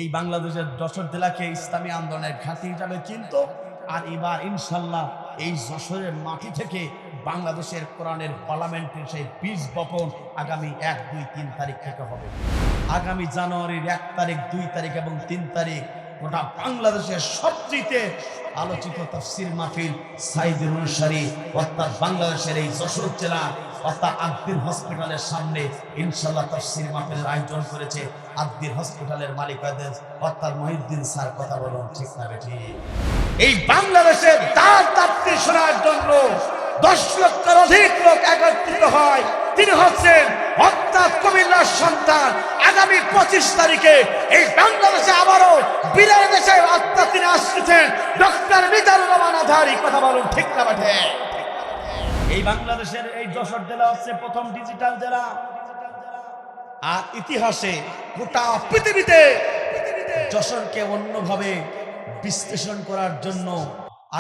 এই বাংলাদেশের যশোর জেলাকে ইসলামী আন্দোলনের ঘাঁটি হিসাবে চিনত। আর এবার ইনশাল্লাহ এই যশোরের মাটি থেকে বাংলাদেশের কোরআনের পার্লামেন্টের সেই বীজ বপন আগামী 1, 2, 3 তারিখ থেকে হবে। আগামী জানুয়ারির 1 তারিখ, 2 তারিখ এবং 3 তারিখ গোটা বাংলাদেশের সবচেয়ে আলোচিত তাফসীর মাহফিল সাইদুল অনুসারী অর্থাৎ বাংলাদেশের এই যশোর জেলা অর্থাৎ আদ্দির হসপিটালের সামনে ইনশাল্লাহ তাফসীর মাহফিলের আয়োজন করেছে আদ্দির হসপিটালের মালিকাদের অর্থাৎ মহিউদ্দিন স্যার। কথা বলুন ঠিক না বেঠিক? এই বাংলাদেশের তার তাফসীর শোনার জন্য 10 লক্ষের অধিক লোক একত্রিত হয়। তিনি হচ্ছেন অর্থাৎ কুমিল্লার সন্তান। আগামী 25 তারিখে এই বাংলাদেশে আবারও বীরের দেশে অর্থাৎ তিনি আসছেন ডক্টর মিজানুর রহমান আজহারী। কথা বলুন ঠিক না বেঠিক? এই বাংলাদেশের এই যশোর জেলা হচ্ছে প্রথম ডিজিটাল জেলা। আর ইতিহাসে গোটা পৃথিবীতে যশোরকে অন্যভাবে বিশ্লেষণ করার জন্য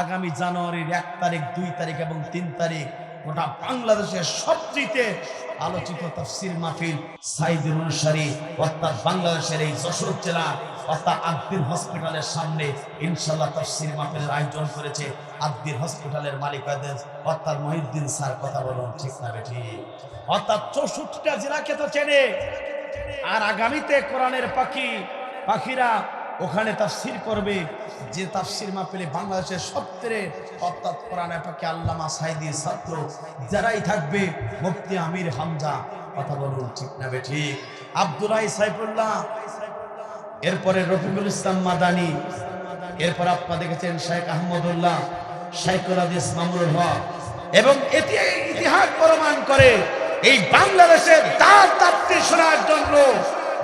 আগামী জানুয়ারির 1 তারিখ, 2 তারিখ এবং 3 তারিখ গোটা বাংলাদেশের সবচেয়ে আলোচিত তাফসীর মাহফিল সাইদুল অনুসারী অর্থাৎ বাংলাদেশের এই যশোর জেলা অর্থাৎ আদ্দির হসপিটালের সামনে ইনশাল্লাহ তাফসীর মাহফিলের আয়োজন করেছে আদ্দির হসপিটালের মালিকাদের অর্থাৎ মহিউদ্দিন স্যার। কথা বলুন ঠিক না বেঠিক? অর্থাৎ 64টা জেলাকে তো চেনে। আর আগামীতে কোরআনের পাখিরা ওখানে তাফসীর করবে। যে তাফসীর মাহফিলে বাংলাদেশের সবচেয়ে অর্থাৎ কোরআনের পাখি আল্লামা সাঈদীর ছাত্র যারাই থাকবে মুফতি আমির হামজা। কথা বলুন ঠিক না বেঠিক? আব্দুল্লাহ সাইফুল্লাহ, এরপরে রফিকুল ইসলাম মাদানী, এরপর আপনারা দেখেছেন শেখ আহমদুল্লাহ, শাইখুল হাদিস মামুনুল হক। এবং এটি ইতিহাস প্রমাণ করে এই বাংলাদেশের তার তাফসীর শোনার জন্য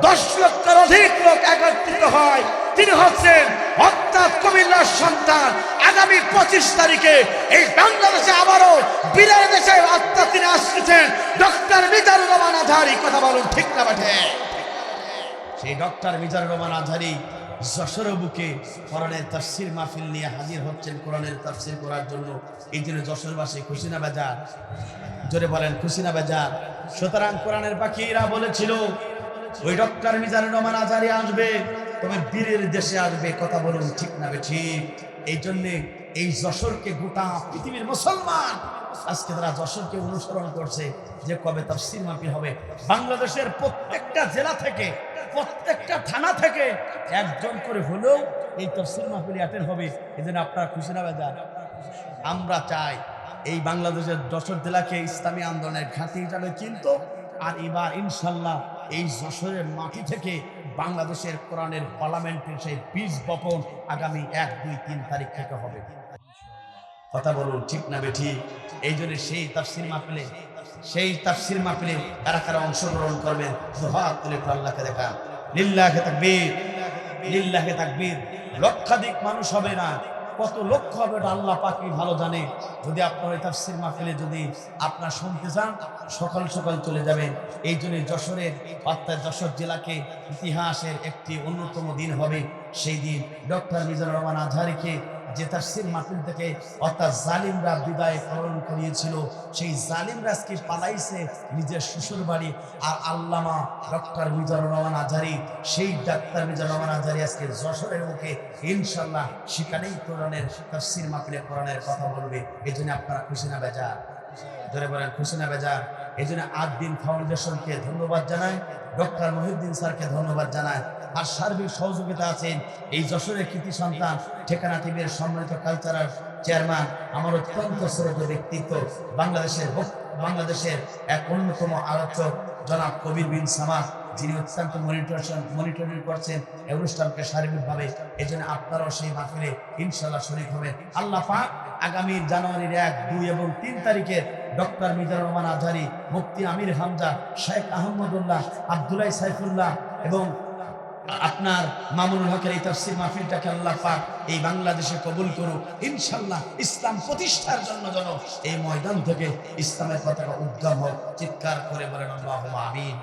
10 লক্ষের অধিক লোক একত্রিত হয়। তিনি হচ্ছেন অর্থাৎ কুমিল্লার সন্তান। আগামী 25 তারিখে এই বাংলাদেশে আবারও বীরের দেশে অর্থাৎ তিনি আসছেন ডক্টর মিজানুর রহমান আজহারী। কথা বলুন ঠিক না বেঠিক? সেই ডক্টর মিজানুর রহমান আজহারী যশোরের বুকে কোরআনের তাফসীর মাহফিল নিয়ে হাজির হচ্ছেন কোরআনের তাফসীর করার জন্য। এই জন্য যশোরবাসী খুশি না বেজার? জোরে বলেন খুশি না বেজার? সুতরাং কোরআনের পাখিরা বলেছিল ওই ডক্টর মিজানুর রহমান আজহারী আসবে, তবে বীরের দেশে আসবে। কথা বলুন ঠিক না বেঠিক? এই জন্যে এই যশোরকে গোটা পৃথিবীর মুসলমান আজকে তারা যশোরকে অনুসরণ করছে যে কবে তাফসীর মাহফিল হবে। বাংলাদেশের প্রত্যেকটা জেলা থেকে প্রত্যেকটা থানা থেকে একজন করে হলেও এই তাফসীর মাহফিলে অ্যাটেন্ড হবে। এই জন্য আপনারা খুশি না বেজার? আমরা চাই এই বাংলাদেশের যশোর জেলাকে ইসলামী আন্দোলনের ঘাঁটি হিসাবে চিনত। আর এবার ইনশাল্লাহ এই যশোরের মাটি থেকে বাংলাদেশের কোরআনের পার্লামেন্টের সেই বীজ বপন আগামী 1, 2, 3 তারিখ থেকে হবে। কথা বলুন ঠিক না বেঠিক? এই জন্য সেই তাফসীর মাহফিলে কারা অংশগ্রহণ করবেন দুহাত তুলে আল্লাহকে দেখান। লিল্লাহি তাকবীর, লিল্লাহি তাকবীর। লক্ষাধিক মানুষ হবে না, কত লক্ষ হবে এটা আল্লাহ পাকই ভালো জানে। যদি আপনার এই তাফসীর মাহফিলে যদি আপনার শুনতে চান সকাল সকাল চলে যাবেন। এই জন্য যশোরের অর্থাৎ যশোর জেলাকে ইতিহাসের একটি অন্যতম দিন হবে। সেই দিন ডক্টর মিজানুর রহমান আজহারীকে যে তাফসীর মাহফিল থেকে অর্থাৎ জালিমরা বিদায় পালন করিয়েছিল, সেই জালিমরা আজকে পালাইছে নিজের শ্বশুর বাড়ি। আর আল্লামা ডক্টর মিজানুর রহমান আজহারী, সেই ডাক্তার মিজানুর রহমান আজহারী আজকে যশোরের মুখে ইনশাল্লাহ সেখানেই কোরআনের তাফসীর মাহফিলে কোরআনের কথা বলবে। এই জন্য আপনারা খুশি না বেজার? ধরে বলেন খুশি না বেজার? এই জন্য আদ্দিন ফাউন্ডেশনকে ধন্যবাদ জানাই, ডক্টর মহিউদ্দিন স্যারকে ধন্যবাদ জানায়। আর সার্বিক সহযোগিতা আছেন এই যশোরের কৃতি সন্তান ঠিকানা টিভির সম্মানিত কালচারাল চেয়ারম্যান, আমার অত্যন্ত শ্রদ্ধেয় ব্যক্তিত্ব, বাংলাদেশের এক অন্যতম আলোচক জনাব কবির বিন সামাদ, যিনি অত্যন্ত মনিটরিং করছেন এই অনুষ্ঠানকে সার্বিকভাবে। এই জন্য আপনারাও সেই মাহফিলে ইনশাল্লাহ শরীক হবেন। আল্লাহ পাক আগামী জানুয়ারির 1, 2 এবং 3 তারিখে ডক্টর মিজানুর রহমান আজহারী, মুফতি আমির হামজা, শেখ আহমদুল্লাহ, আব্দুল্লাহ সাইফুল্লাহ এবং আপনার মামুনুল হকের এই তাফসীর মাহফিলটাকে আল্লাহ পাক এই বাংলাদেশে কবুল করুক। ইনশাল্লাহ ইসলাম প্রতিষ্ঠার জন্য যেন এই ময়দান থেকে ইসলামের পতাকা উদ্যম হোক। চিৎকার করে বলেন আল্লাহুম্মা আমিন।